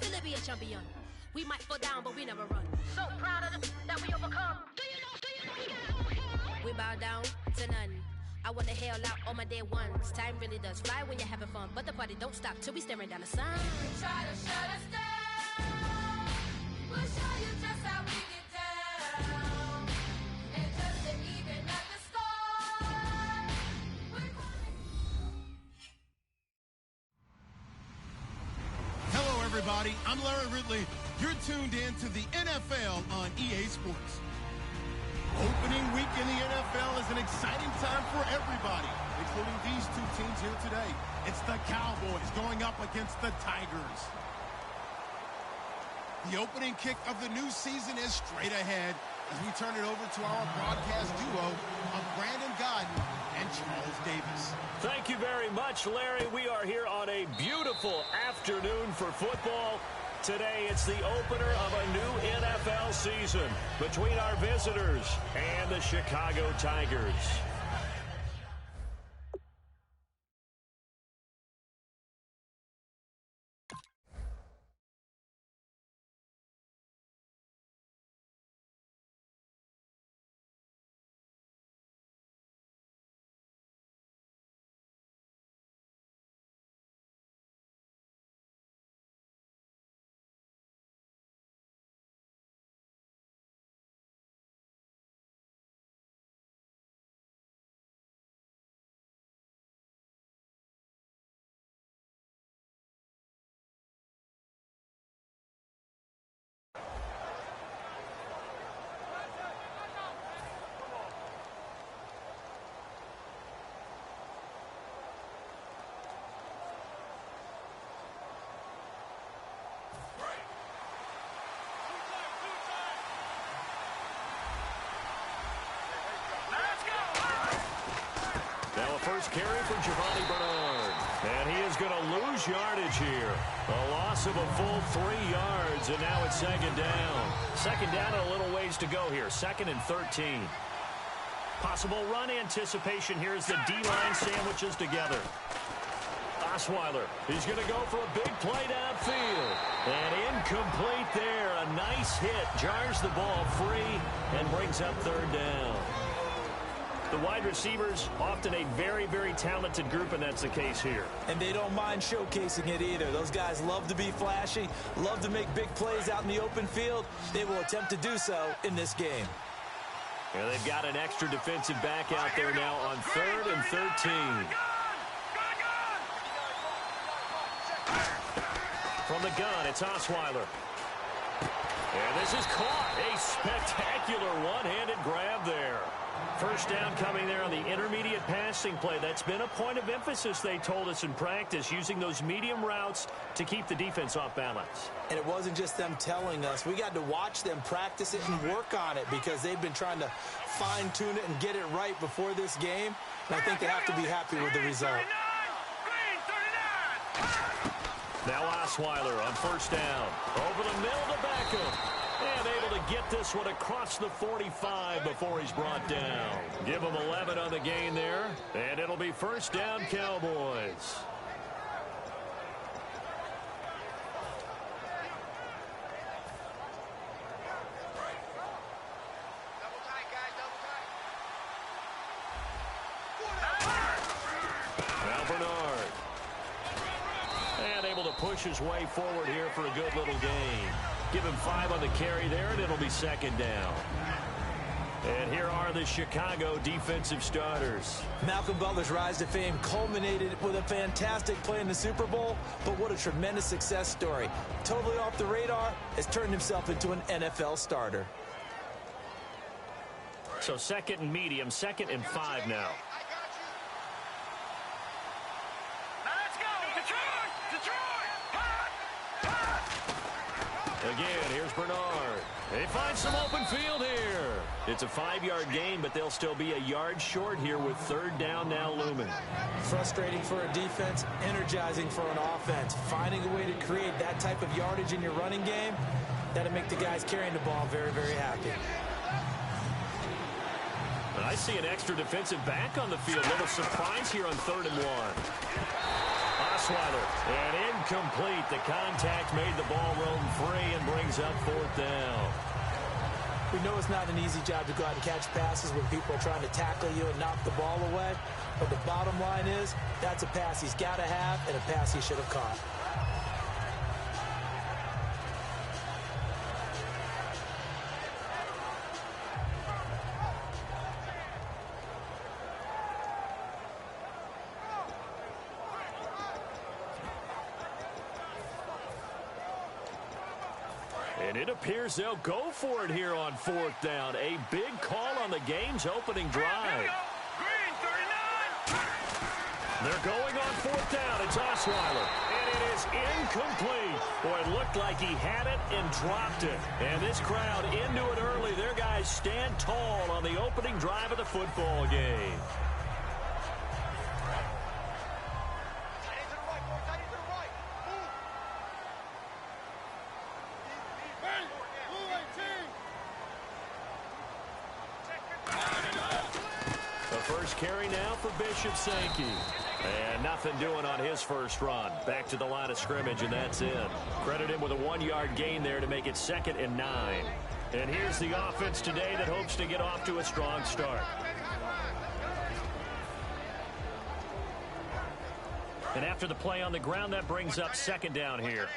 feel it be a champion. We might fall down, but we never run. So proud of them that we overcome. Do you know we got overcome? We bow down to none. I wanna hail out all my day ones. Time really does fly when you're having fun, but the party don't stop till we staring down the sun. Try to shut us down. We'll show you just how we get down. And just to even at the score. Hello, everybody. I'm Larry Ridley. You're tuned in to the NFL on EA Sports. Opening week in the NFL is an exciting time for everybody, including these two teams here today. It's the Cowboys going up against the Tigers. The opening kick of the new season is straight ahead as we turn it over to our broadcast duo of Brandon Godden and Charles Davis. Thank you very much, Larry. We are here on a beautiful afternoon for football. Today, it's the opener of a new NFL season between our visitors and the Chicago Tigers. First carry from Giovanni Bernard. And he is going to lose yardage here. A loss of a full 3 yards, and now it's second down. Second down and a little ways to go here. 2nd and 13. Possible run anticipation here as the D-line sandwiches together. Osweiler, he's going to go for a big play downfield. And incomplete there. A nice hit. Jars the ball free and brings up third down. The wide receivers, often a very, very talented group, and that's the case here. And they don't mind showcasing it either. Those guys love to be flashy, love to make big plays out in the open field. They will attempt to do so in this game. And they've got an extra defensive back out there now on 3rd and 13. From the gun, it's Osweiler. And this is caught. A spectacular one-handed grab there. First down coming there on the intermediate passing play. That's been a point of emphasis, they told us in practice, using those medium routes to keep the defense off balance. And it wasn't just them telling us. We got to watch them practice it and work on it because they've been trying to fine-tune it and get it right before this game. And I think they have to be happy with the result. Now Osweiler on first down. Over the middle to Beckham. And able to get this one across the 45 before he's brought down. Give him 11 on the gain there. And it'll be first down, Cowboys. Now Bernard. And able to push his way forward here for a good little gain. Give him 5 on the carry there, and it'll be second down. And here are the Chicago defensive starters. Malcolm Butler's rise to fame culminated with a fantastic play in the Super Bowl, but what a tremendous success story. Totally off the radar, has turned himself into an NFL starter. So 2nd and medium, 2nd and 5 now. Again, here's Bernard. They find some open field here. It's a 5-yard gain, but they'll still be a yard short here with third down now looming. Frustrating for a defense, energizing for an offense. Finding a way to create that type of yardage in your running game, that'll make the guys carrying the ball very, very happy. I see an extra defensive back on the field. Little surprise here on 3rd and 1. Osweiler. And incomplete. The contact made the ball roam free and brings up 4th down. We know it's not an easy job to go out and catch passes when people are trying to tackle you and knock the ball away. But the bottom line is, that's a pass he's got to have and a pass he should have caught. And it appears they'll go for it here on 4th down. A big call on the game's opening drive. They're going on 4th down. It's Osweiler. And it is incomplete. Boy, it looked like he had it and dropped it. And this crowd into it early. Their guys stand tall on the opening drive of the football game. Carry now for Bishop Sankey. And nothing doing on his first run. Back to the line of scrimmage, and that's in. Credit him with a 1-yard gain there to make it 2nd and 9. And here's the offense today that hopes to get off to a strong start. And after the play on the ground, that brings up 2nd down here.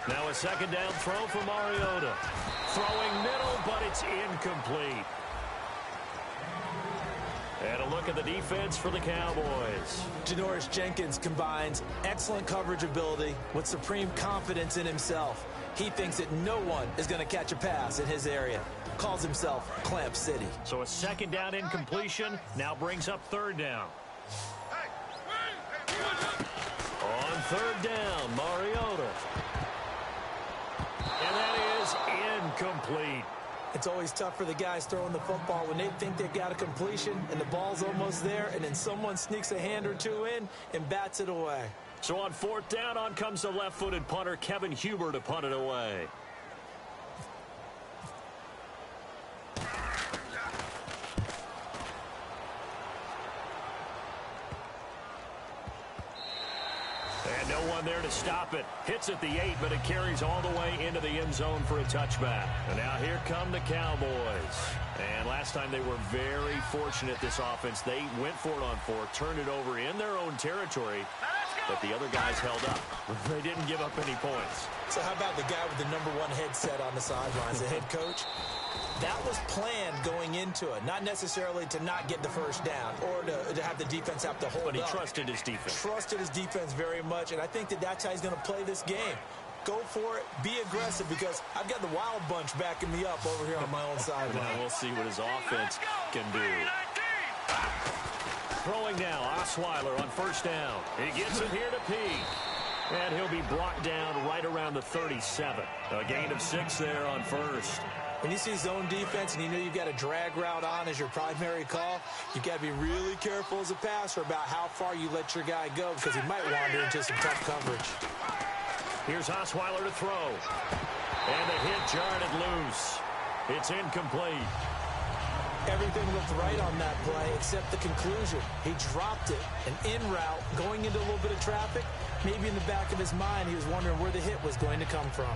Now a 2nd down throw for Mariota. Throwing middle, but it's incomplete. And a look at the defense for the Cowboys. Janoris Jenkins combines excellent coverage ability with supreme confidence in himself. He thinks that no one is going to catch a pass in his area. Calls himself Clamp City. So a 2nd down incompletion now brings up 3rd down. On 3rd down, Mariota. And that is incomplete. It's always tough for the guys throwing the football when they think they've got a completion and the ball's almost there, and then someone sneaks a hand or two in and bats it away. So on 4th down, on comes the left-footed punter, Kevin Huber, to punt it away. And no one there to stop it. Hits at the 8, but it carries all the way into the end zone for a touchback. And now here come the Cowboys. And last time they were very fortunate, this offense. They went for it on 4th, turned it over in their own territory, but the other guys held up. They didn't give up any points. So how about the guy with the #1 headset on the sidelines, the head coach? That was planned going into it, not necessarily to not get the first down or to have the defense have to hold up. But he trusted his defense. Trusted his defense very much, and I think that that's how he's going to play this game. Go for it, be aggressive, because I've got the wild bunch backing me up over here on my own sideline. We'll see what his offense can do. Throwing now, Osweiler on 1st down. He gets it here to Peak. And he'll be brought down right around the 37. A gain of 6 there on 1st. When you see zone defense and you know you've got a drag route on as your primary call, you've got to be really careful as a passer about how far you let your guy go, because he might wander into some tough coverage. Here's Osweiler to throw. And the hit jarred it loose. It's incomplete. Everything looked right on that play except the conclusion. He dropped it, and en route, going into a little bit of traffic, maybe in the back of his mind he was wondering where the hit was going to come from.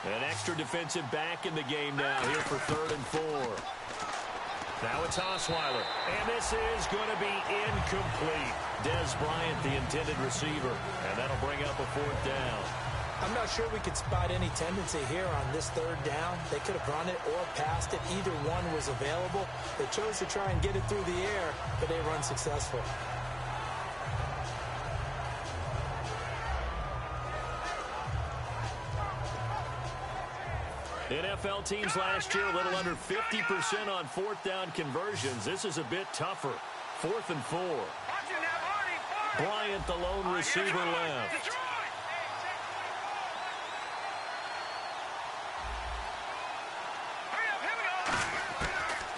An extra defensive back in the game now here for 3rd and 4. Now it's Osweiler, and this is going to be incomplete. Des Bryant, the intended receiver, and that'll bring up a 4th down. I'm not sure we could spot any tendency here on this 3rd down. They could have run it or passed it. Either one was available. They chose to try and get it through the air, but they were unsuccessful. NFL teams last year a little under 50% on 4th down conversions. This is a bit tougher. 4th and 4. Bryant, the lone receiver, left.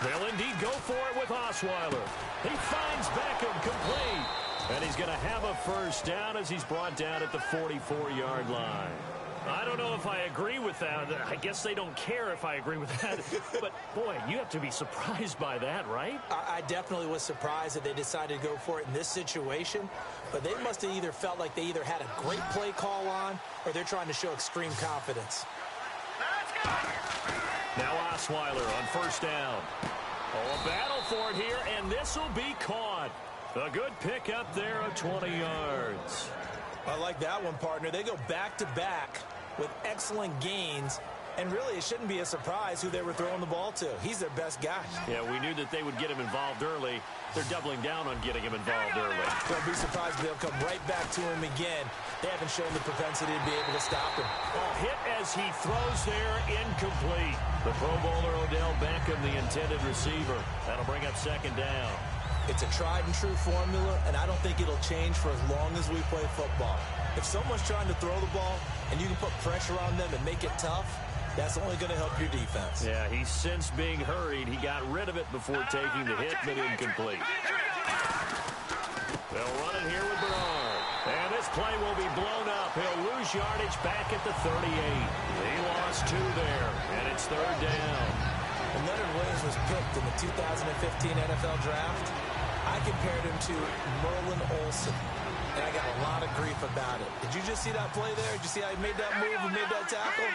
They'll indeed go for it with Osweiler. He finds Beckham complete. And he's going to have a first down as he's brought down at the 44-yard line. I don't know if I agree with that. I guess they don't care if I agree with that. But, boy, you have to be surprised by that, right? I definitely was surprised that they decided to go for it in this situation. But they must have either felt like they either had a great play call on or they're trying to show extreme confidence. Now Osweiler on first down. Oh, a battle for it here, and this will be caught. A good pickup there of 20 yards. I like that one, partner. They go back-to-back with excellent gains, and really it shouldn't be a surprise who they were throwing the ball to. He's their best guy. Yeah, we knew that they would get him involved early. They're doubling down on getting him involved early. Don't be surprised if they'll come right back to him again. They haven't shown the propensity to be able to stop him. Oh, hit as he throws there, incomplete. The Pro Bowler Odell Beckham, the intended receiver. That'll bring up second down. It's a tried-and-true formula, and I don't think it'll change for as long as we play football. If someone's trying to throw the ball and you can put pressure on them and make it tough, that's only going to help your defense. Yeah, he's since being hurried. He got rid of it before taking the hit, but incomplete. They'll run it here with Bernard. And this play will be blown up. He'll lose yardage back at the 38. He lost 2 there, and it's third down. When Leonard Williams was picked in the 2015 NFL Draft, I compared him to Merlin Olsen, and I got a lot of grief about it. Did you just see that play there? Did you see how he made that move and made that tackle?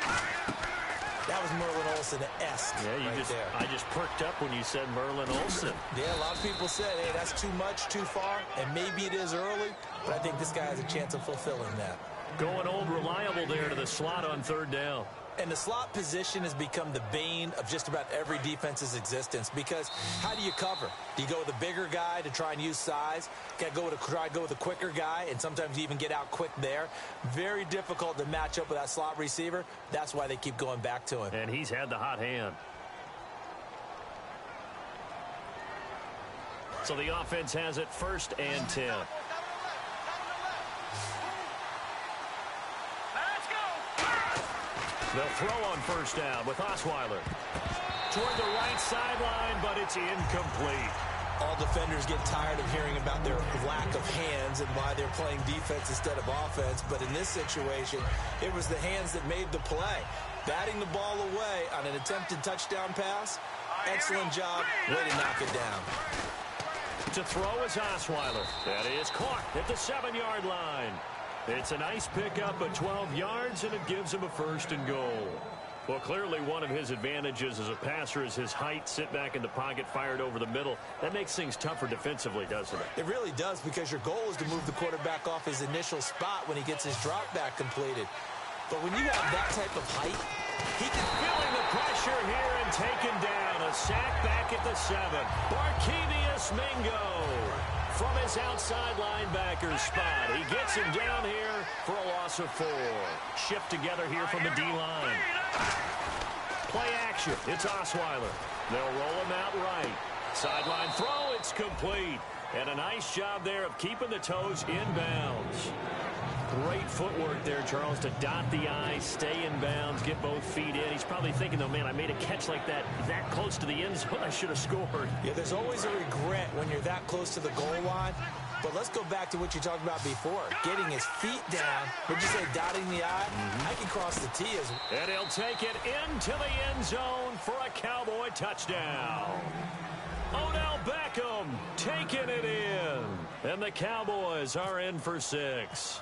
That was Merlin Olsen-esque there. I just perked up when you said Merlin Olsen. Yeah, a lot of people said, hey, that's too much, too far, and maybe it is early, but I think this guy has a chance of fulfilling that. Going old reliable there to the slot on third down. And the slot position has become the bane of just about every defense's existence because how do you cover? Do you go with a bigger guy to try and use size? Got to try to go with a quicker guy, and sometimes you even get out quick there. Very difficult to match up with that slot receiver. That's why they keep going back to him. And he's had the hot hand. So the offense has it 1st and 10. They'll throw on first down with Osweiler. Toward the right sideline, but it's incomplete. All defenders get tired of hearing about their lack of hands and why they're playing defense instead of offense. But in this situation, it was the hands that made the play. Batting the ball away on an attempted touchdown pass. Excellent job. Way to knock it down. To throw is Osweiler. That is caught at the 7-yard line. It's a nice pickup of 12 yards, and it gives him a 1st and goal. Well, clearly one of his advantages as a passer is his height. Sit back in the pocket, fired over the middle. That makes things tougher defensively, doesn't it? It really does, because your goal is to move the quarterback off his initial spot when he gets his drop back completed. But when you have that type of height, he can... Feeling the pressure here and taken down. A sack back at the 7. Barkevius Mingo from his outside linebacker spot. He gets him down here for a loss of 4. Shift together here from the D-line. Play action. It's Osweiler. They'll roll him out right. Sideline throw. It's complete. And a nice job there of keeping the toes inbounds. Great footwork there, Charles, to dot the I, stay in bounds, get both feet in. He's probably thinking, though, man, I made a catch like that close to the end zone. I should have scored. Yeah, there's always a regret when you're that close to the goal line. But let's go back to what you talked about before. Getting his feet down. Would you say dotting the I? I can cross the T as well. And he'll take it into the end zone for a Cowboy touchdown. Odell Beckham taking it in. And the Cowboys are in for 6.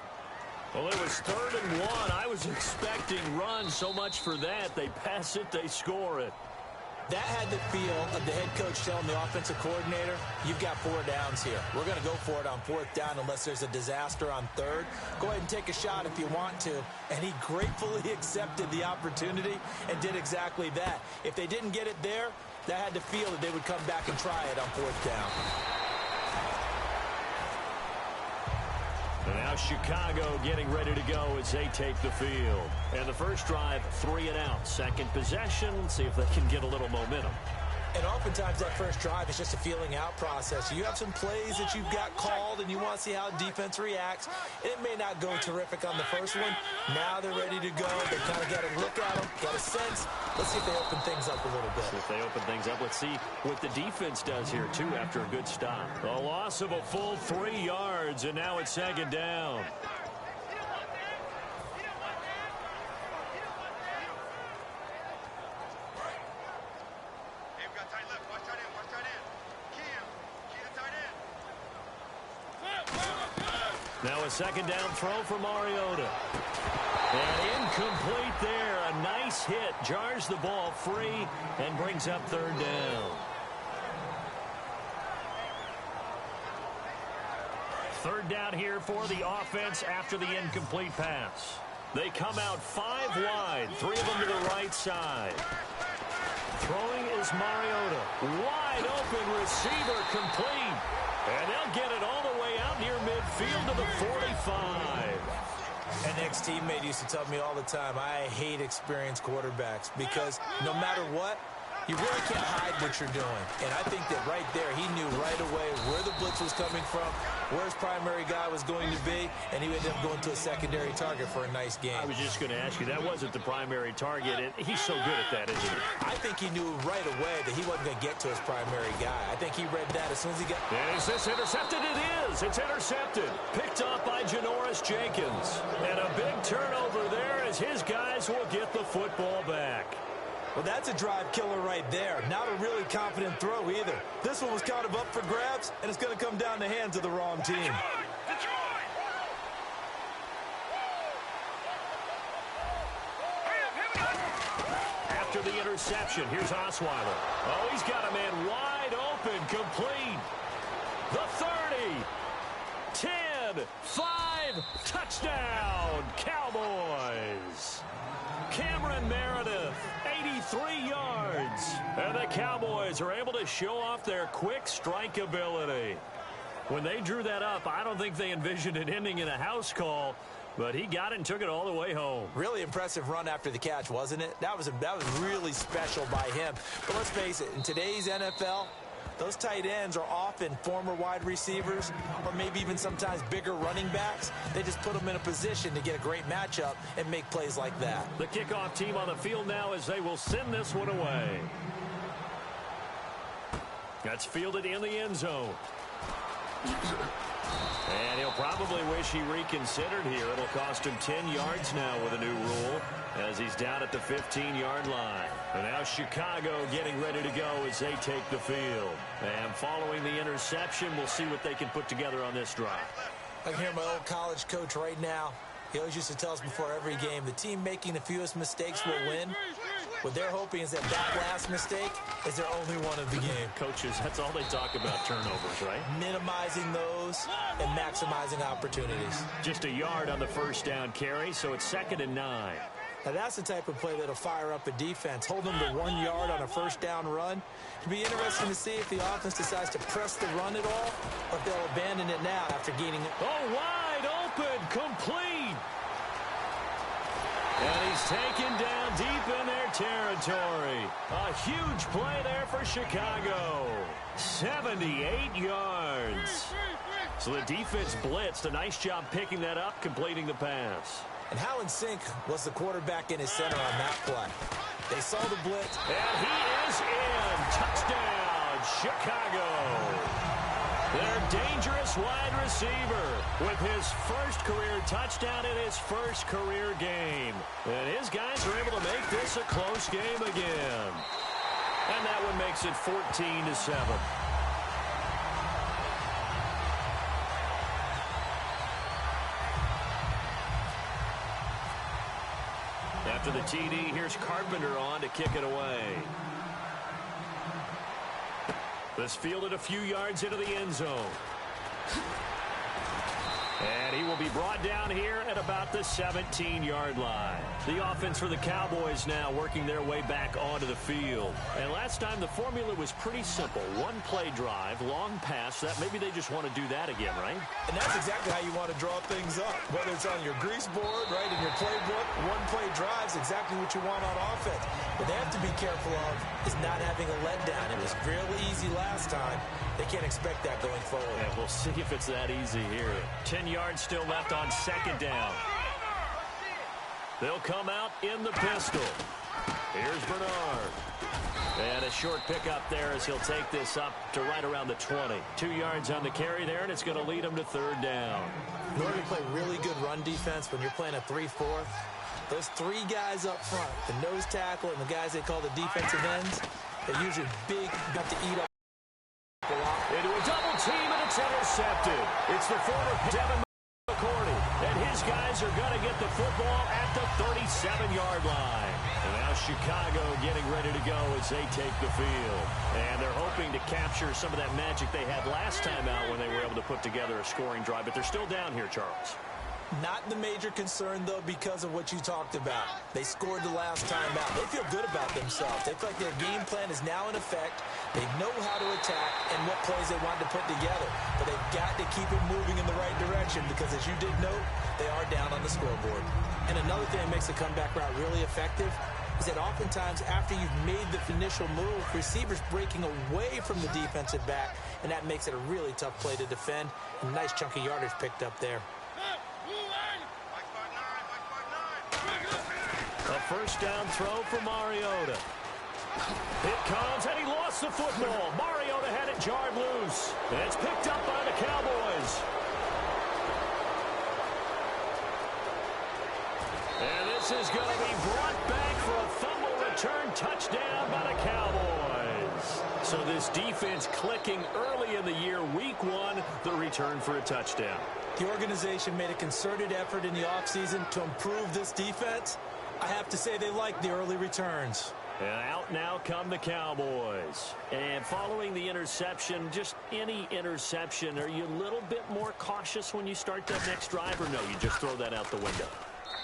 Well, it was 3rd and 1. I was expecting runs. So much for that. They pass it, they score it. That had the feel of the head coach telling the offensive coordinator, you've got 4 downs here. We're going to go for it on 4th down unless there's a disaster on 3rd. Go ahead and take a shot if you want to. And he gratefully accepted the opportunity and did exactly that. If they didn't get it there, that had the feel that they would come back and try it on 4th down. And now Chicago getting ready to go as they take the field. And the first drive, 3 and out. Second possession, see if they can get a little momentum. And oftentimes that first drive is just a feeling out process. You have some plays that you've got called and you want to see how defense reacts. It may not go terrific on the first one. Now they're ready to go. They kind of got to look at them, got a sense. Let's see if they open things up a little bit. If they open things up, let's see what the defense does here, too, after a good stop. A loss of a full 3 yards, and now it's second down. Now a second down throw for Mariota. And incomplete there. A nice hit. Jars the ball free and brings up third down. Third down here for the offense after the incomplete pass. They come out 5 wide. 3 of them to the right side. Throwing is Mariota. Wide open receiver complete. And they'll get it all the way out near midfield to the 45. An ex-teammate used to tell me all the time, I hate experienced quarterbacks because no matter what, you really can't hide what you're doing. And I think that right there, he knew right away where the blitz was coming from, where his primary guy was going to be, and he ended up going to a secondary target for a nice game. I was just going to ask you, that wasn't the primary target. He's so good at that, isn't he? I think he knew right away that he wasn't going to get to his primary guy. I think he read that as soon as he got... Is this intercepted? It is. It's intercepted. Picked off by Janoris Jenkins. And a big turnover there as his guys will get the football back. Well, that's a drive killer right there. Not a really confident throw either. This one was kind of up for grabs, and it's going to come down the hands of the wrong team. After the interception, here's Osweiler. Oh, he's got a man wide open, complete. The 30, 10, 5, touchdown, Cowboys. Cameron Meredith, 83 yards. And the Cowboys are able to show off their quick strike ability. When they drew that up, I don't think they envisioned it ending in a house call, but he got it and took it all the way home. Really impressive run after the catch, wasn't it? That was really special by him. But let's face it, in today's NFL, those tight ends are often former wide receivers or maybe even sometimes bigger running backs. They just put them in a position to get a great matchup and make plays like that. The kickoff team on the field now as they will send this one away. That's fielded in the end zone. And he'll probably wish he reconsidered here. It'll cost him 10 yards now with a new rule as he's down at the 15-yard line. And now Chicago getting ready to go as they take the field. And following the interception, we'll see what they can put together on this drive. I can hear my old college coach right now. He always used to tell us before every game, the team making the fewest mistakes will win. What they're hoping is that last mistake is their only one of the game. Coaches, that's all they talk about, turnovers, right? Minimizing those and maximizing opportunities. Just a yard on the first down carry, so it's 2nd and 9. Now that's the type of play that'll fire up a defense. Hold them to 1 yard on a first down run. It'll be interesting to see if the offense decides to press the run at all or if they'll abandon it now after gaining it. Oh, wide open, complete. And he's taken down deep in their territory. A huge play there for Chicago. 78 yards. So the defense blitzed. A nice job picking that up, completing the pass. And Howland Sink was the quarterback in his center on that play. They saw the blitz. And he is in. Touchdown, Chicago. Their dangerous wide receiver with his first career touchdown in his first career game. And his guys are able to make this a close game again. And that one makes it 14-7. After the TD, here's Carpenter on to kick it away. This fielded a few yards into the end zone. And he will be brought down here at about the 17-yard line. The offense for the Cowboys now working their way back onto the field. And last time the formula was pretty simple. One play drive, long pass. That maybe they just want to do that again, right? And that's exactly how you want to draw things up. Whether it's on your grease board, right, in your playbook, one play drive's exactly what you want on offense. What they have to be careful of is not having a letdown. It was real easy last time. They can't expect that going forward. Yeah, we'll see if it's that easy here. 10 yards still left on second down. They'll come out in the pistol. Here's Bernard. And a short pickup there as he'll take this up to right around the 20. 2 yards on the carry there, and it's going to lead him to third down. In order to play really good run defense when you're playing a 3-4, those three guys up front, the nose tackle and the guys they call the defensive ends, they're usually big, got to eat up a lot. Into a double team, and it's intercepted. It's the former Devin McCourty, and his guys are going to get the football at the 37-yard line. And now Chicago getting ready to go as they take the field. And they're hoping to capture some of that magic they had last time out when they were able to put together a scoring drive. But they're still down here, Charles. Not the major concern, though, because of what you talked about. They scored the last time out. They feel good about themselves. They feel like their game plan is now in effect. They know how to attack and what plays they want to put together. But they've got to keep it moving in the right direction because, as you did note, they are down on the scoreboard. And another thing that makes the comeback route really effective is that oftentimes after you've made the initial move, receivers breaking away from the defensive back, and that makes it a really tough play to defend. A nice chunk of yardage picked up there. A first down throw for Mariota. It comes, and he lost the football. Mariota had it jarred loose. And it's picked up by the Cowboys. And this is going to be brought back for a fumble return touchdown by the Cowboys. So this defense clicking early in the year, week one, the return for a touchdown. The organization made a concerted effort in the offseason to improve this defense. I have to say they like the early returns. And out now come the Cowboys. And following the interception, just any interception, are you a little bit more cautious when you start that next drive, or no, you just throw that out the window?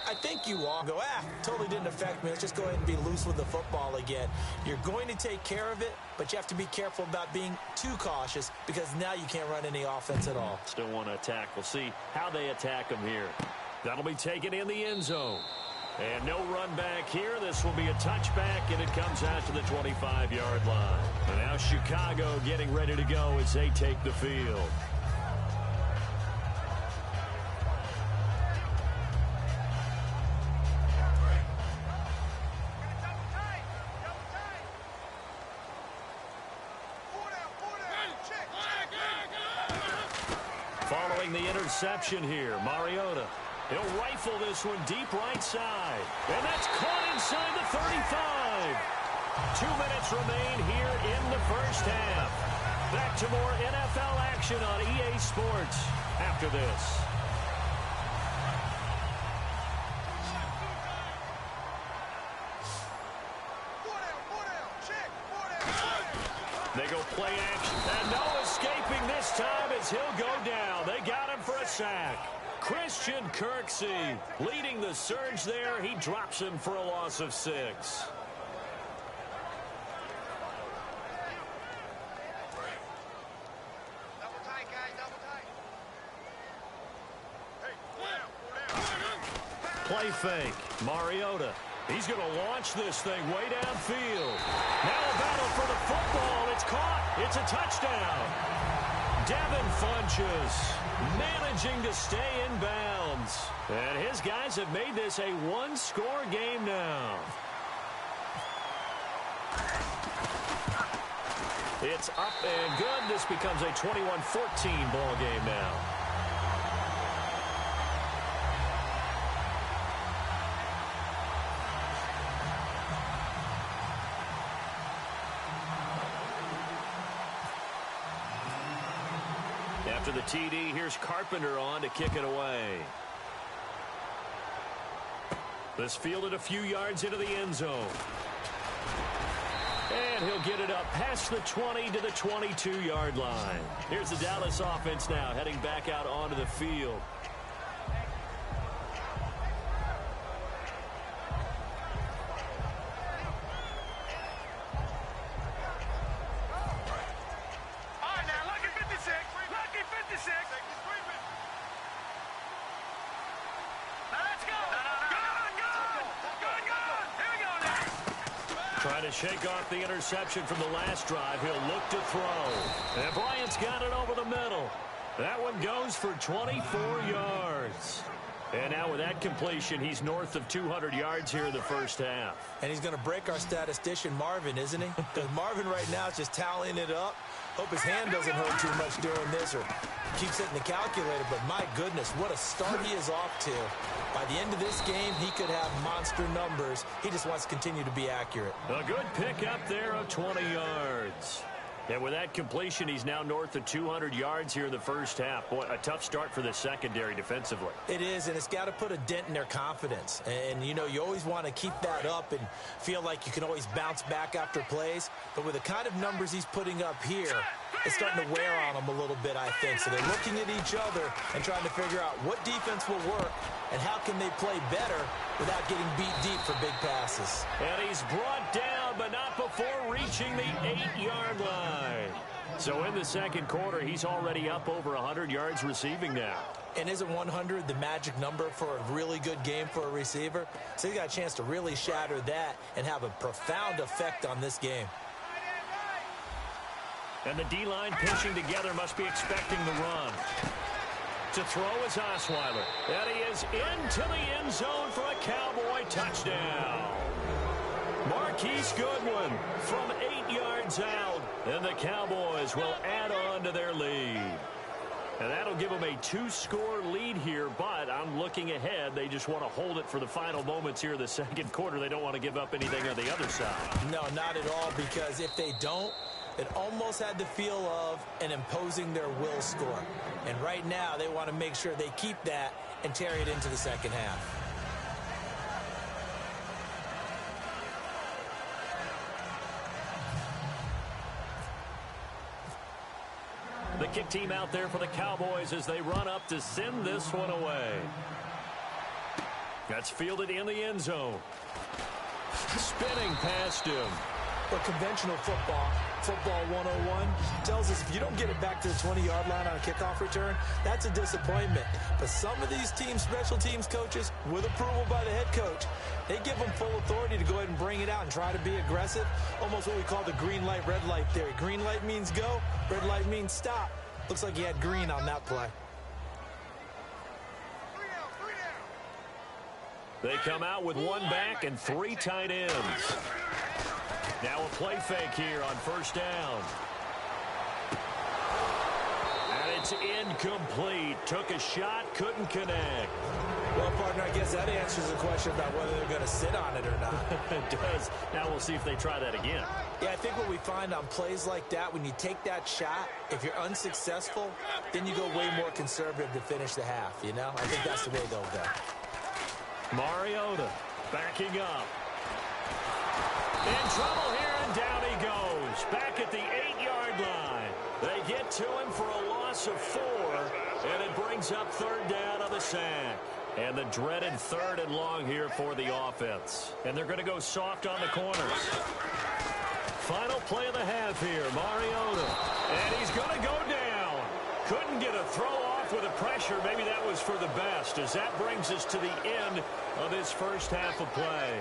I think you all go, totally didn't affect me. Let's just go ahead and be loose with the football again. You're going to take care of it, but you have to be careful about being too cautious because now you can't run any offense at all. Still want to attack. We'll see how they attack them here. That'll be taken in the end zone. And no run back here. This will be a touchback, and it comes out to the 25-yard line. And now Chicago getting ready to go as they take the field. Following the interception here, Mariota. He'll rifle this one deep right side. And that's caught inside the 35. 2 minutes remain here in the first half. Back to more NFL action on EA Sports after this. They go play action. And no escaping this time as he'll go down. They got him for a sack. Christian Kirksey leading the surge there. He drops him for a loss of 6. Double tight, guys, double tight. Play fake. Mariota. He's going to launch this thing way downfield. Now a battle for the football. It's caught. It's a touchdown. Devin Funchess managing to stay in bounds. And his guys have made this a one-score game now. It's up and good. This becomes a 21-14 ball game now. After the TD, here's Carpenter on to kick it away. This fielded a few yards into the end zone. And he'll get it up past the 20 to the 22-yard line. Here's the Dallas offense now heading back out onto the field. Trying to shake off the interception from the last drive. He'll look to throw. And Bryant's got it over the middle. That one goes for 24 yards. And now with that completion, he's north of 200 yards here in the first half. And he's going to break our statistician, Marvin, isn't he? Because Marvin right now is just tallying it up. Hope his hand doesn't hurt too much doing this or keeps hitting the calculator. But my goodness, what a start he is off to. By the end of this game, he could have monster numbers. He just wants to continue to be accurate. A good pickup there of 20 yards. And with that completion, he's now north of 200 yards here in the first half. Boy, a tough start for the secondary defensively. It is, and it's got to put a dent in their confidence. And, you know, you always want to keep that up and feel like you can always bounce back after plays. But with the kind of numbers he's putting up here, it's starting to wear on them a little bit, I think. So they're looking at each other and trying to figure out what defense will work and how can they play better without getting beat deep for big passes. And he's brought down, but not before reaching the 8-yard line. So in the second quarter, he's already up over 100 yards receiving now. And isn't 100 the magic number for a really good game for a receiver? So he's got a chance to really shatter that and have a profound effect on this game. And the D-line pinching together must be expecting the run. To throw is Osweiler. And he is into the end zone for a Cowboy touchdown. Marquise Goodwin from 8 yards out. And the Cowboys will add on to their lead. And that'll give them a 2-score lead here, but I'm looking ahead. They just want to hold it for the final moments here in the second quarter. They don't want to give up anything on the other side. No, not at all, because if they don't, it almost had the feel of an imposing their will score. And right now, they want to make sure they keep that and carry it into the second half. The kick team out there for the Cowboys as they run up to send this one away. That's fielded in the end zone. Spinning past him. But conventional football 101, tells us if you don't get it back to the 20-yard line on a kickoff return, that's a disappointment. But some of these teams, special teams coaches, with approval by the head coach, they give them full authority to go ahead and bring it out and try to be aggressive. Almost what we call the green light, red light theory. Green light means go, red light means stop. Looks like he had green on that play. They come out with one back and 3 tight ends. Now a play fake here on first down. And it's incomplete. Took a shot, couldn't connect. Well, partner, I guess that answers the question about whether they're going to sit on it or not. It does. Now we'll see if they try that again. Yeah, I think what we find on plays like that, when you take that shot, if you're unsuccessful, then you go way more conservative to finish the half, you know? I think that's the way they'll go. Mariota backing up. In trouble here, and down he goes. Back at the 8-yard line. They get to him for a loss of 4, and it brings up third down on the sack. And the dreaded 3rd and long here for the offense. And they're going to go soft on the corners. Final play of the half here, Mariota. And he's going to go down. Couldn't get a throw off with the pressure. Maybe that was for the best, as that brings us to the end of this first half of play.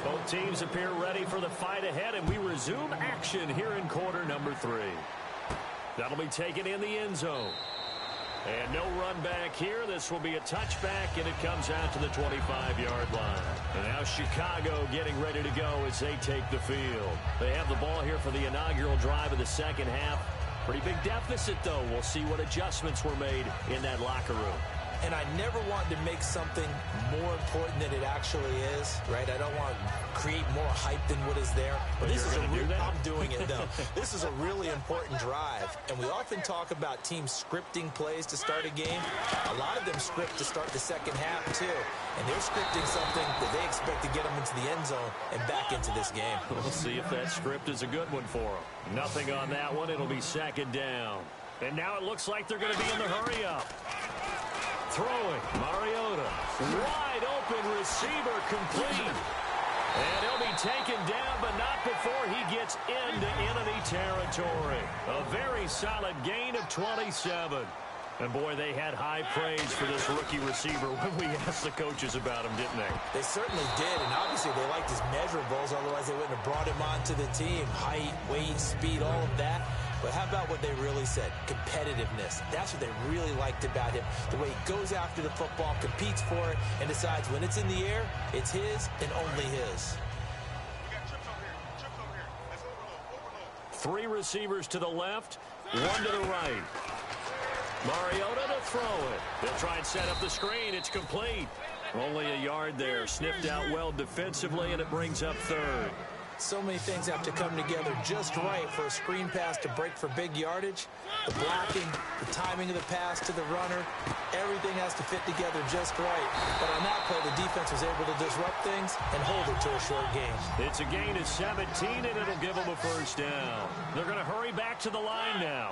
Both teams appear ready for the fight ahead, and we resume action here in quarter number 3. That'll be taken in the end zone. And no run back here. This will be a touchback, and it comes out to the 25-yard line. And now Chicago getting ready to go as they take the field. They have the ball here for the inaugural drive of the second half. Pretty big deficit, though. We'll see what adjustments were made in that locker room. And I never want to make something more important than it actually is, right? I don't want to create more hype than what is there. But this is I'm doing it, though. This is a really important drive. And we often talk about teams scripting plays to start a game. A lot of them script to start the second half, too. And they're scripting something that they expect to get them into the end zone and back into this game. We'll see if that script is a good one for them. Nothing on that one. It'll be second down. And now it looks like they're going to be in the hurry-up. Throwing, Mariota, wide open receiver, complete. And he'll be taken down, but not before he gets into enemy territory. A very solid gain of 27. And, boy, they had high praise for this rookie receiver when we asked the coaches about him, didn't they? They certainly did, and obviously they liked his measurables. Otherwise, they wouldn't have brought him onto the team. Height, weight, speed, all of that. But how about what they really said? Competitiveness. That's what they really liked about him. The way he goes after the football, competes for it, and decides when it's in the air, it's his and only his. We got trips over here. Trips over here. Let's overload. 3 receivers to the left, 1 to the right. Mariota to throw it. They'll try and set up the screen. It's complete. Only a yard there. Sniffed out well defensively, and it brings up 3rd. So many things have to come together just right for a screen pass to break for big yardage. The blocking, the timing of the pass to the runner, everything has to fit together just right. But on that play, the defense was able to disrupt things and hold it to a short gain. It's a gain of 17, and it'll give them a 1st down. They're going to hurry back to the line now.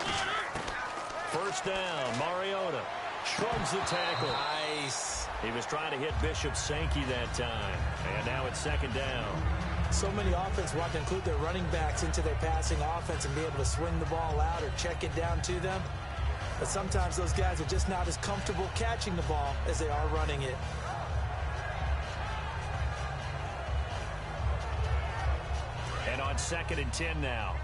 1st down, Mariota shrugs the tackle. Nice. He was trying to hit Bishop Sankey that time. And now it's 2nd down. So many offenses want to include their running backs into their passing offense and be able to swing the ball out or check it down to them. But sometimes those guys are just not as comfortable catching the ball as they are running it. And on 2nd and 10 now.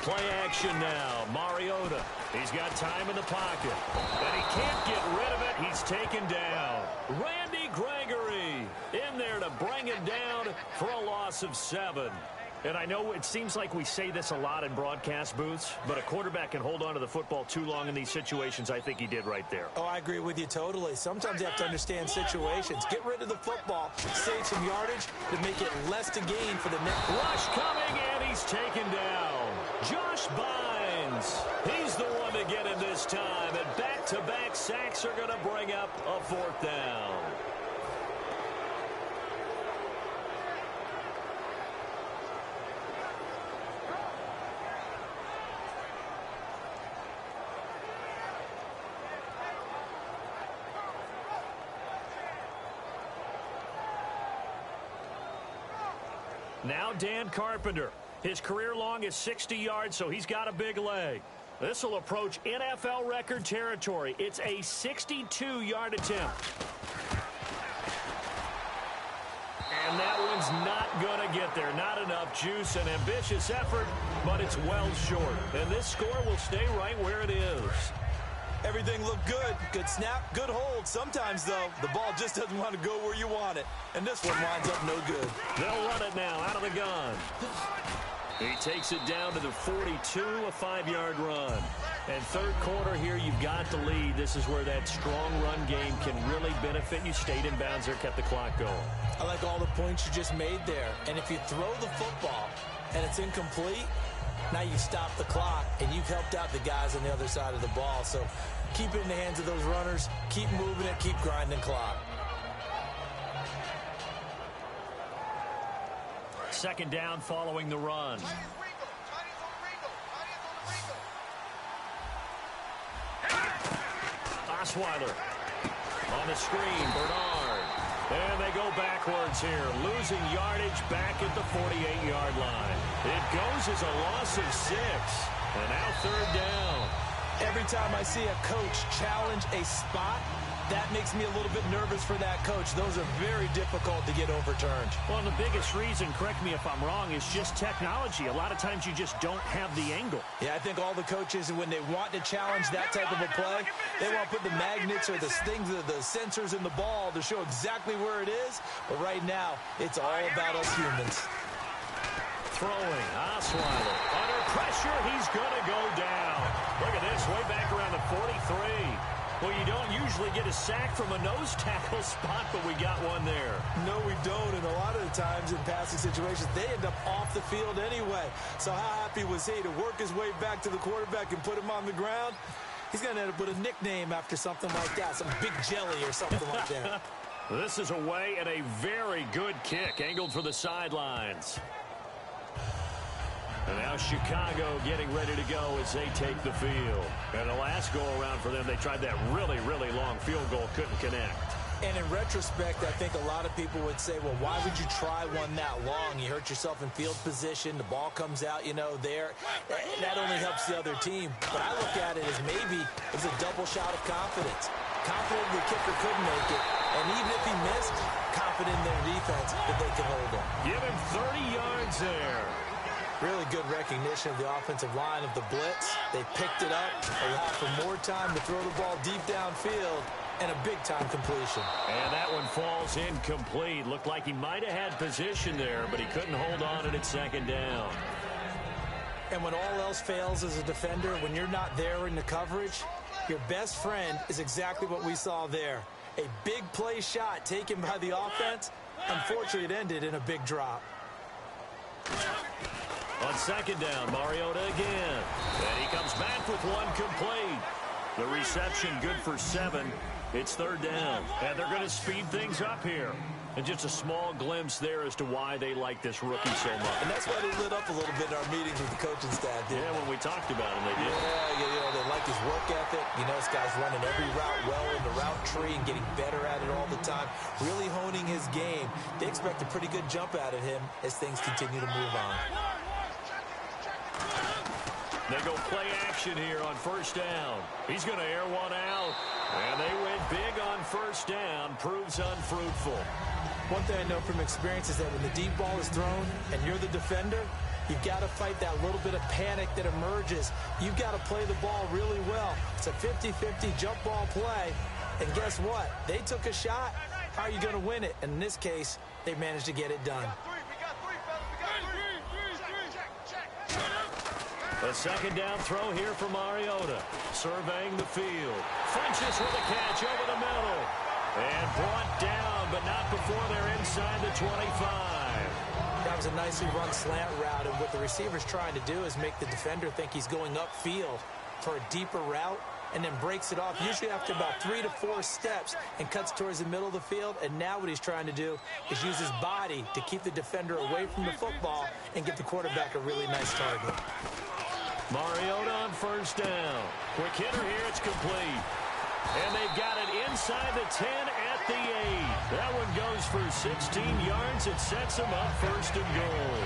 Play action now. Mariota. He's got time in the pocket. And he can't get rid of it. He's taken down. Randy Gregory in there to bring him down for a loss of 7. And I know it seems like we say this a lot in broadcast booths, but a quarterback can hold on to the football too long in these situations. I think he did right there. Oh, I agree with you totally. Sometimes you have to understand situations. Get rid of the football, save some yardage to make it less to gain for the next. Rush coming, and he's taken down. Josh Bynes. He's the one to get him this time, and back-to-back sacks are going to bring up a 4th down. Now Dan Carpenter. His career long is 60 yards, so he's got a big leg. This will approach NFL record territory. It's a 62-yard attempt. And that one's not going to get there. Not enough juice. An ambitious effort, but it's well short. And this score will stay right where it is. Everything looked good. Good snap, good hold. Sometimes, though, the ball just doesn't want to go where you want it. And this one winds up no good. They'll run it now out of the gun. He takes it down to the 42, a 5-yard run. And 3rd quarter here, you've got the lead. This is where that strong run game can really benefit you. Stayed in bounds there, kept the clock going. I like all the points you just made there. And if you throw the football and it's incomplete, now you stop the clock, and you've helped out the guys on the other side of the ball. So keep it in the hands of those runners. Keep moving it. Keep grinding clock. 2nd down following the run. Osweiler on the screen. Bernard. And they go backwards here. Losing yardage back at the 48-yard line. It goes as a loss of 6. And now 3rd down. Every time I see a coach challenge a spot, that makes me a little bit nervous for that coach. Those are very difficult to get overturned. Well, the biggest reason, correct me if I'm wrong, is just technology. A lot of times you just don't have the angle. Yeah, I think all the coaches, when they want to challenge that type of a play, they want to put the magnets or the things, the sensors in the ball to show exactly where it is. But right now, it's all about us humans. Throwing, Osweiler. Under pressure, he's going to go down. Look at this, way back around the 43. Well, you don't usually get a sack from a nose tackle spot, but we got one there. No, we don't, and a lot of the times in passing situations, they end up off the field anyway. So how happy was he to work his way back to the quarterback and put him on the ground? He's going to end up with a nickname after something like that, some big jelly or something like that. This is away and a very good kick, angled for the sidelines. And now Chicago getting ready to go as they take the field. And the last go-around for them, they tried that really, really long field goal, couldn't connect. And in retrospect, I think a lot of people would say, well, why would you try one that long? You hurt yourself in field position. The ball comes out, there. That only helps the other team. But I look at it as maybe it's a double shot of confidence. Confident the kicker couldn't make it. And even if he missed, confident in their defense that they can hold him. Give him 30 yards there. Really good recognition of the offensive line of the blitz. They picked it up, allowed for more time to throw the ball deep downfield, and a big-time completion. And that one falls incomplete. Looked like he might have had position there, but he couldn't hold on at second down. And when all else fails as a defender, when you're not there in the coverage, your best friend is exactly what we saw there. A big play shot taken by the offense. Unfortunately, it ended in a big drop. On second down, Mariota again. And he comes back with one complete. The reception good for 7. It's third down. And they're going to speed things up here. And just a small glimpse there as to why they like this rookie so much. And that's why they lit up a little bit in our meetings with the coaching staff, didn't they? When we talked about him, they did. Yeah, they like his work ethic. This guy's running every route well in the route tree and getting better at it all the time, really honing his game. They expect a pretty good jump out of him as things continue to move on. They go play action here on first down. He's going to air one out. And they went big on first down. Proves unfruitful. One thing I know from experience is that when the deep ball is thrown and you're the defender, you've got to fight that little bit of panic that emerges. You've got to play the ball really well. It's a 50-50 jump ball play. And guess what? They took a shot. How are you going to win it? And in this case, they managed to get it done. A second down throw here for Mariota. Surveying the field. Frenches with a catch over the middle. And brought down, but not before they're inside the 25. That was a nicely run slant route, and what the receiver's trying to do is make the defender think he's going upfield for a deeper route, and then breaks it off, usually after about 3 to 4 steps, and cuts towards the middle of the field. And now what he's trying to do is use his body to keep the defender away from the football and give the quarterback a really nice target. Mariota on first down. Quick hitter here, it's complete. And they've got it inside the 10 at the 8. That one goes for 16 yards. It sets them up first and goal.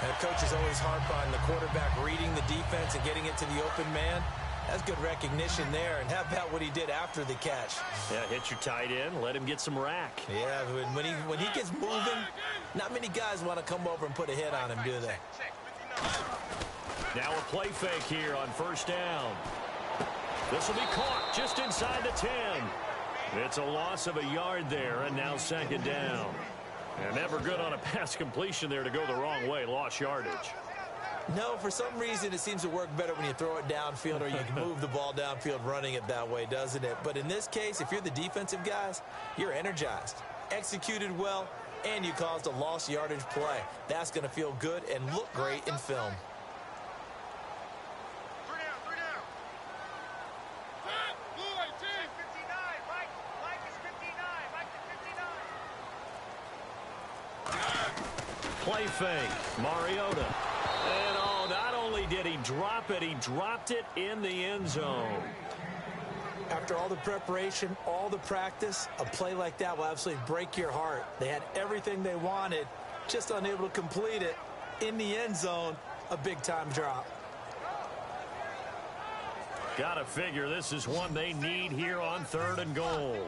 And coaches always harp on the quarterback reading the defense and getting it to the open man. That's good recognition there. And how about what he did after the catch? Yeah, hit your tight end, let him get some rack. Yeah, when he gets moving, not many guys want to come over and put a hit on him, do they? Now a play fake here on first down. This will be caught just inside the 10. It's a loss of a yard there, and now second down. And never good on a pass completion there to go the wrong way. Lost yardage. No, for some reason it seems to work better when you throw it downfield or you can move the ball downfield running it that way, doesn't it? But in this case, if you're the defensive guys, you're energized, executed well, and you caused a lost yardage play. That's going to feel good and look great in film. Play fake, Mariota. And not only did he drop it, he dropped it in the end zone. After all the preparation, all the practice, a play like that will absolutely break your heart. They had everything they wanted, just unable to complete it. In the end zone, a big-time drop. Gotta figure this is one they need here on third and goal.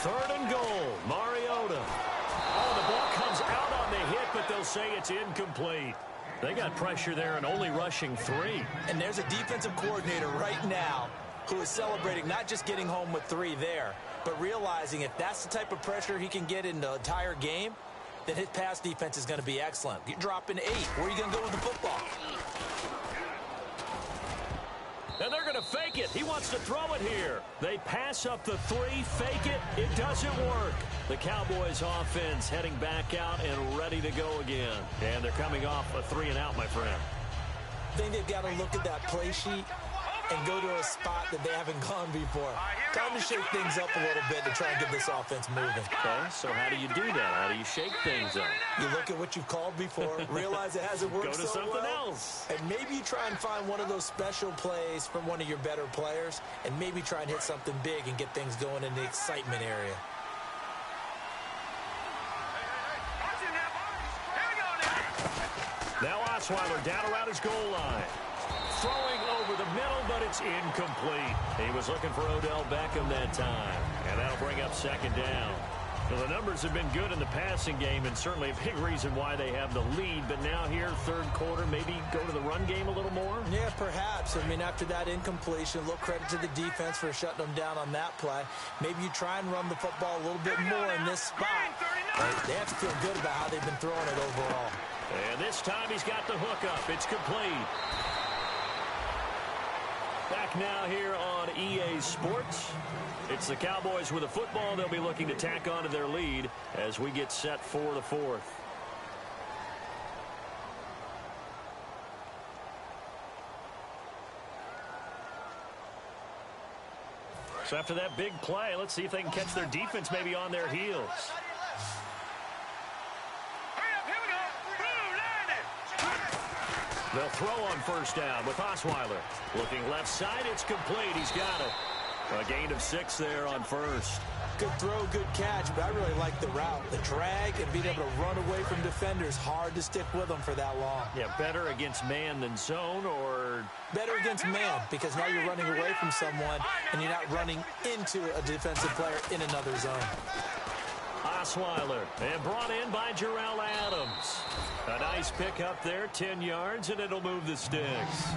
Third and goal, Mariota. Oh, the ball comes out on the hit, but they'll say it's incomplete. They got pressure there and only rushing 3. And there's a defensive coordinator right now who is celebrating not just getting home with 3 there, but realizing if that's the type of pressure he can get in the entire game, then his pass defense is going to be excellent. You're dropping 8. Where are you going to go with the football? And they're going to fake it. He wants to throw it here. They pass up the 3, fake it. It doesn't work. The Cowboys offense heading back out and ready to go again. And they're coming off a 3 and out, my friend. I think they've got to look at that play sheet and go to a spot that they haven't gone before. Time to shake things up a little bit to try and get this offense moving. Okay, so how do you do that? How do you shake things up? You look at what you've called before, realize it hasn't worked Go to so something well, else. and maybe you try and find one of those special plays from one of your better players, and maybe try and hit something big and get things going in the excitement area. Now Osweiler down around his goal line. Throwing over the middle, but it's incomplete. He was looking for Odell Beckham that time, and that'll bring up second down. Well, the numbers have been good in the passing game, and certainly a big reason why they have the lead. But now here, third quarter, maybe go to the run game a little more? Yeah, perhaps. I mean, after that incompletion, a little credit to the defense for shutting them down on that play. Maybe you try and run the football a little bit more in this spot. They have to feel good about how they've been throwing it overall. And this time he's got the hook up. It's complete. Back now here on EA Sports. It's the Cowboys with a football. They'll be looking to tack on to their lead as we get set for the fourth. So after that big play, let's see if they can catch their defense maybe on their heels. They'll throw on first down with Osweiler. Looking left side, it's complete. He's got it. A gain of 6 there on first. Good throw, good catch, but I really like the route. The drag and being able to run away from defenders. Hard to stick with them for that long. Yeah, better against man than zone, or better against man, because now you're running away from someone and you're not running into a defensive player in another zone. Osweiler, and brought in by Jarrell Adams. A nice pick up there, 10 yards, and it'll move the sticks.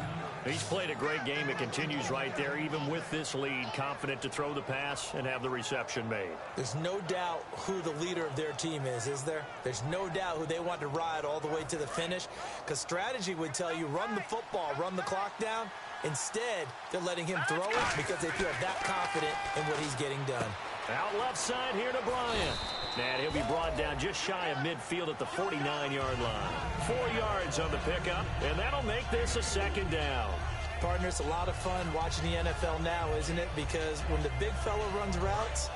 He's played a great game. It continues right there, even with this lead, confident to throw the pass and have the reception made. There's no doubt who the leader of their team is there? There's no doubt who they want to ride all the way to the finish, because strategy would tell you run the football, run the clock down. Instead, they're letting him throw it because they feel that confident in what he's getting done. Out left side here to Bryant. And he'll be brought down just shy of midfield at the 49-yard line. 4 yards on the pickup, and that'll make this a second down. Partner, it's a lot of fun watching the NFL now, isn't it? Because when the big fella runs routes,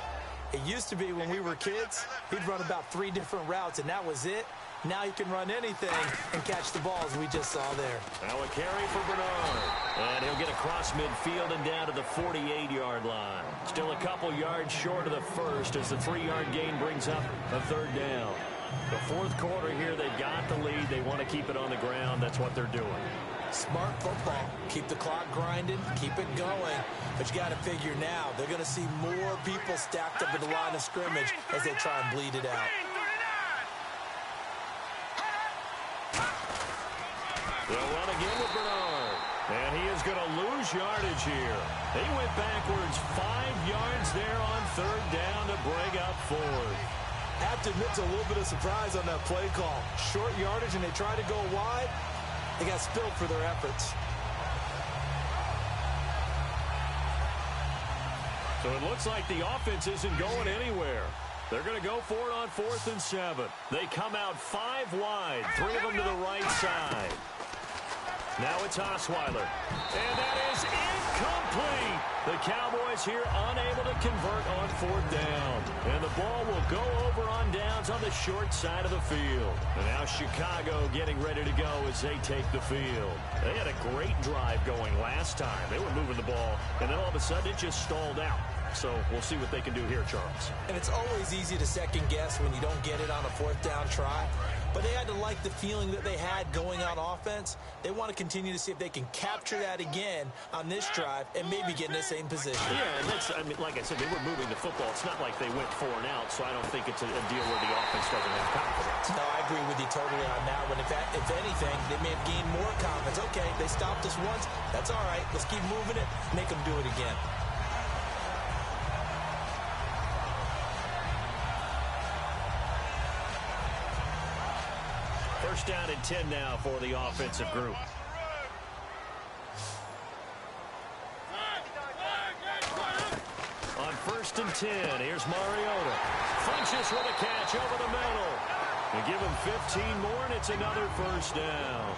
it used to be when we were kids, he'd run about 3 different routes, and that was it. Now he can run anything and catch the ball, as we just saw there. Now a carry for Bernard. And he'll get across midfield and down to the 48-yard line. Still a couple yards short of the first as the 3-yard gain brings up a third down. The fourth quarter here, they've got the lead. They want to keep it on the ground. That's what they're doing. Smart football. Keep the clock grinding. Keep it going. But you got to figure now, they're going to see more people stacked up at the line of scrimmage as they try and bleed it out. They'll run again with Bernard. And he is going to lose yardage here. He went backwards 5 yards there on third down to bring up fourth. I have to admit to a little bit of surprise on that play call. Short yardage, and they try to go wide. They got spilled for their efforts. So it looks like the offense isn't going anywhere. They're going to go for it on 4th and 7. They come out 5 wide, 3 of them to the right side. Now it's Osweiler. And that is incomplete. The Cowboys here unable to convert on 4th down. And the ball will go over on downs on the short side of the field. And now Chicago getting ready to go as they take the field. They had a great drive going last time. They were moving the ball, and then all of a sudden it just stalled out. So we'll see what they can do here, Charles. And it's always easy to second guess when you don't get it on a 4th down try. But they had to like the feeling that they had going on offense. They want to continue to see if they can capture that again on this drive and maybe get in the same position. Yeah, and that's, I mean, like I said, they were moving the football. It's not like they went 4 and out, so I don't think it's a deal where the offense doesn't have confidence. No, I agree with you totally on that one. If anything, they may have gained more confidence. Okay, they stopped us once. That's all right. Let's keep moving it. Make them do it again. First down and 10 now for the offensive group. On 1st and 10, here's Mariota. Funches with a catch over the middle. They give him 15 more, and it's another first down.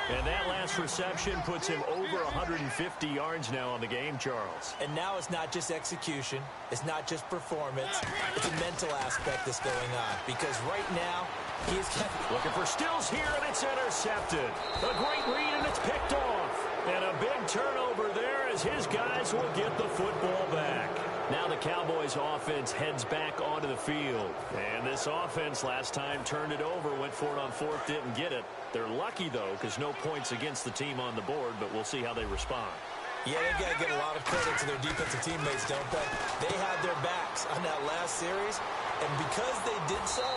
And that last reception puts him over 150 yards now on the game, Charles. And now it's not just execution. It's not just performance. It's a mental aspect that's going on. Because right now, he's looking for Stills here, and it's intercepted. A great read, and it's picked off. And a big turnover there as his guys will get the football back. Now the Cowboys offense heads back onto the field. And this offense last time turned it over, went for it on fourth, didn't get it. They're lucky, though, because no points against the team on the board, but we'll see how they respond. Yeah, they've got to get a lot of credit to their defensive teammates, don't they? They had their backs on that last series, and because they did so,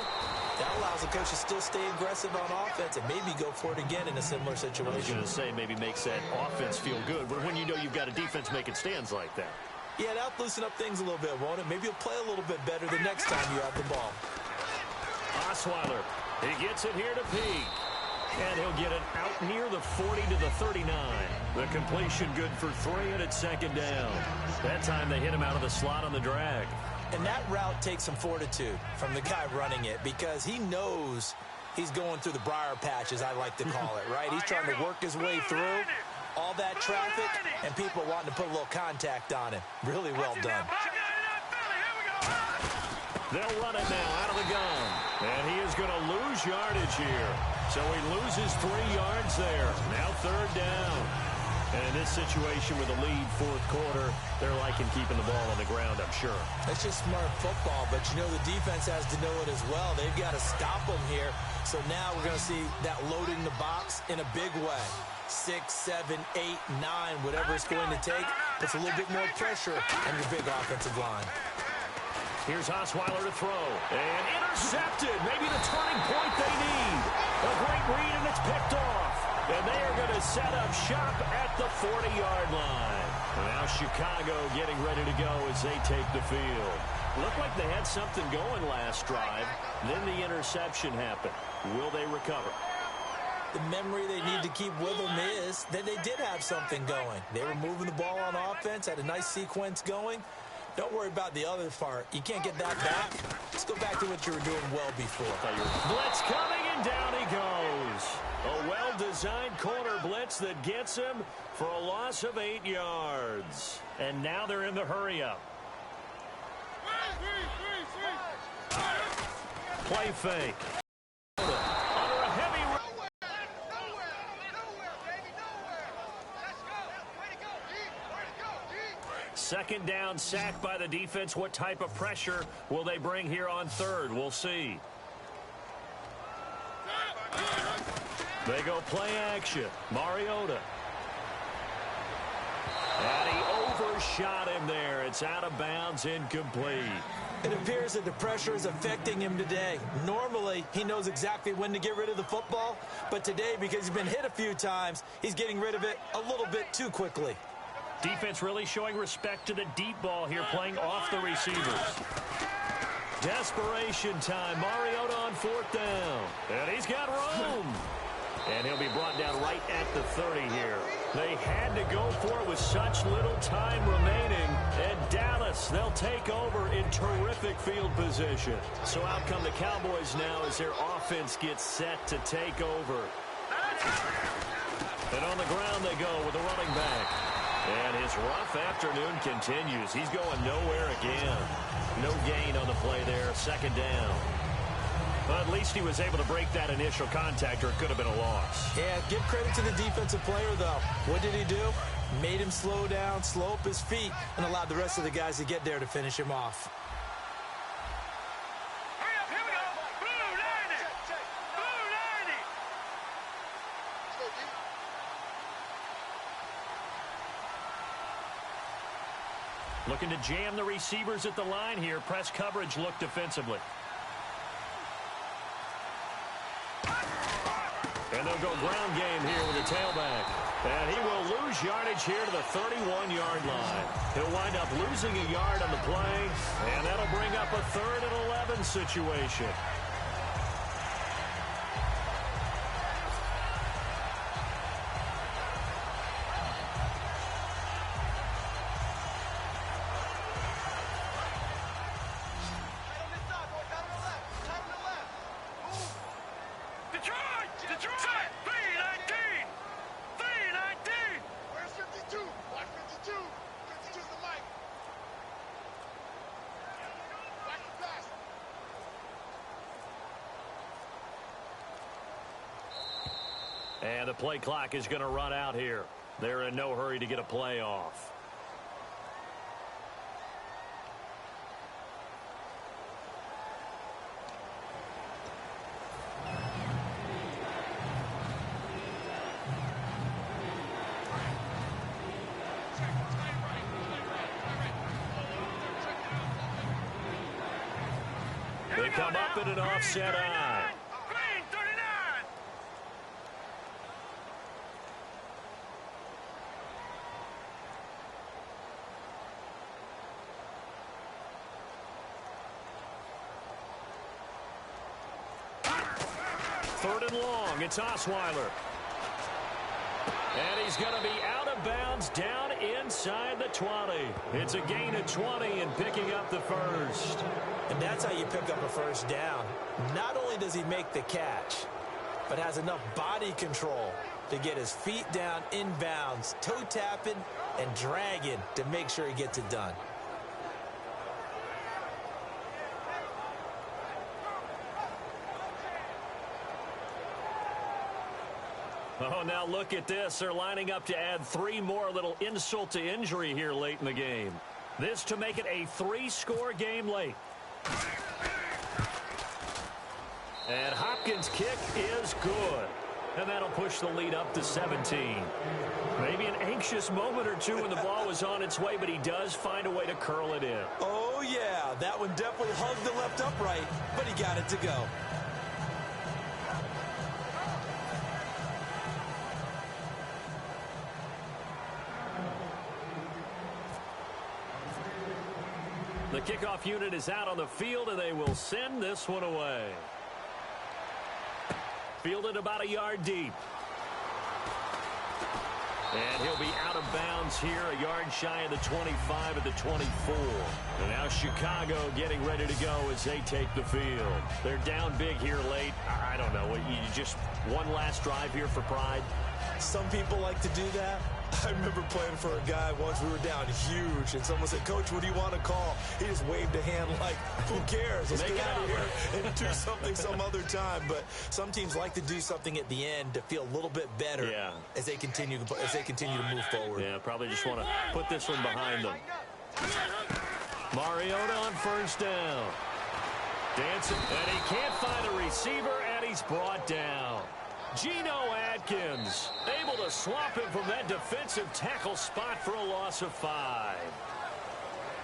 that allows the coach to still stay aggressive on offense and maybe go for it again in a similar situation. I was going to say maybe makes that offense feel good, but when you know you've got a defense making stands like that. Yeah, that'll loosen up things a little bit, won't it? Maybe you'll play a little bit better the next time you have the ball. Osweiler, he gets it here to Peak. And he'll get it out near the 40 to the 39. The completion good for 3, and it's second down. That time they hit him out of the slot on the drag. And that route takes some fortitude from the guy running it because he knows he's going through the briar patch, as I like to call it, right? He's trying to work his way through all that traffic and people wanting to put a little contact on him. Really well done. They'll run it now out of the gun. And he is going to lose yardage here. So he loses 3 yards there. Now third down. And in this situation with a lead fourth quarter, they're liking keeping the ball on the ground, I'm sure. It's just smart football, but you know the defense has to know it as well. They've got to stop them here. So now we're going to see that loading the box in a big way. 6, 7, 8, 9, whatever it's going to take, puts a little bit more pressure on your big offensive line. Here's Osweiler to throw. And intercepted. Maybe the turning point they need. A great read, and it's picked off. And they are going to set up shop at the 40-yard line. And now Chicago getting ready to go as they take the field. Looked like they had something going last drive. Then the interception happened. Will they recover? The memory they need to keep with them is that they did have something going. They were moving the ball on offense, had a nice sequence going. Don't worry about the other part. You can't get that back. Let's go back to what you were doing well before. Blitz coming, and down he goes. A well-designed corner blitz that gets him for a loss of 8 yards. And now they're in the hurry-up. Play fake. Under a heavy... Second down, sack by the defense. What type of pressure will they bring here on third? We'll see. They go play action. Mariota. And he overshot him there. It's out of bounds, incomplete. It appears that the pressure is affecting him today. Normally, he knows exactly when to get rid of the football. But today, because he's been hit a few times, he's getting rid of it a little bit too quickly. Defense really showing respect to the deep ball here, playing off the receivers. Desperation time. Mariota on fourth down. And he's got room. And he'll be brought down right at the 30 here. They had to go for it with such little time remaining. And Dallas, they'll take over in terrific field position. So out come the Cowboys now as their offense gets set to take over. And on the ground they go with the running back. And his rough afternoon continues. He's going nowhere again. No gain on the play there. Second down. But at least he was able to break that initial contact, or it could have been a loss. Yeah, give credit to the defensive player, though. What did he do? Made him slow down, slow up his feet, and allowed the rest of the guys to get there to finish him off. Hurry up, here we go. Blue 90. Blue 90. Looking to jam the receivers at the line here. Press coverage look defensively. And they'll go ground game here with the tailback. And he will lose yardage here to the 31-yard line. He'll wind up losing a yard on the play, and that'll bring up a 3rd and 11 situation. And the play clock is going to run out here. They're in no hurry to get a play off. They come up in an offset eye. Green, 39. Third and long. It's Osweiler. And he's going to be out of bounds down inside the 20. It's a gain of 20 and picking up the first. And that's how you pick up a first down. Not only does he make the catch, but has enough body control to get his feet down inbounds, toe tapping and dragging to make sure he gets it done. Oh, now look at this. They're lining up to add 3 more, little insult to injury here late in the game. This to make it a 3-score game late. And Hopkins' kick is good. And that'll push the lead up to 17. Maybe an anxious moment or two when the ball was on its way, but he does find a way to curl it in. Oh, yeah. That one definitely hugged the left upright, but he got it to go. The kickoff unit is out on the field, and they will send this one away. Fielded about a yard deep. And he'll be out of bounds here, a yard shy of the 25 at the 24. And now Chicago getting ready to go as they take the field. They're down big here late. I don't know. You just one last drive here for pride? Some people like to do that. I remember playing for a guy once. We were down huge, and someone said, "Coach, what do you want to call?" He just waved a hand like, who cares? Let's get out of here and do something some other time. But some teams like to do something at the end to feel a little bit better as they continue to move forward. Yeah, probably just want to put this one behind them. Mariota on first down. Dancing, and he can't find a receiver, and he's brought down. Geno Atkins able to swap him from that defensive tackle spot for a loss of 5.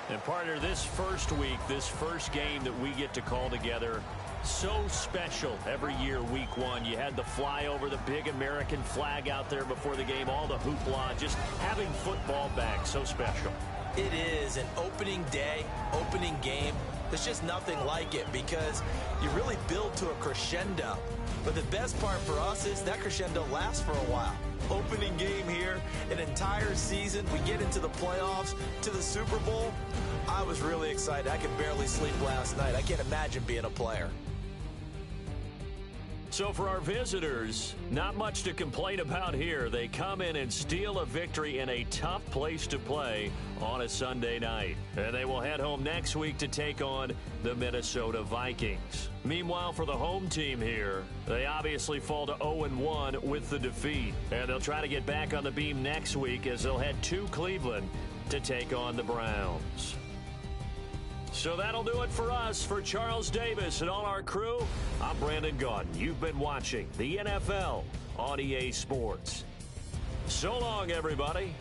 And partner, this first week, this first game that we get to call together, so special every year week 1. You had the flyover, the big American flag out there before the game, all the hoopla, just having football back, so special. It is an opening day, opening game. There's just nothing like it because you really build to a crescendo. But the best part for us is that crescendo lasts for a while. Opening game here, an entire season. We get into the playoffs, to the Super Bowl. I was really excited. I could barely sleep last night. I can't imagine being a player. So for our visitors, not much to complain about here. They come in and steal a victory in a tough place to play on a Sunday night. And they will head home next week to take on the Minnesota Vikings. Meanwhile, for the home team here, they obviously fall to 0-1 with the defeat. And they'll try to get back on the beam next week as they'll head to Cleveland to take on the Browns. So that'll do it for us. For Charles Davis and all our crew, I'm Brandon Gaudin. You've been watching the NFL on EA Sports. So long, everybody.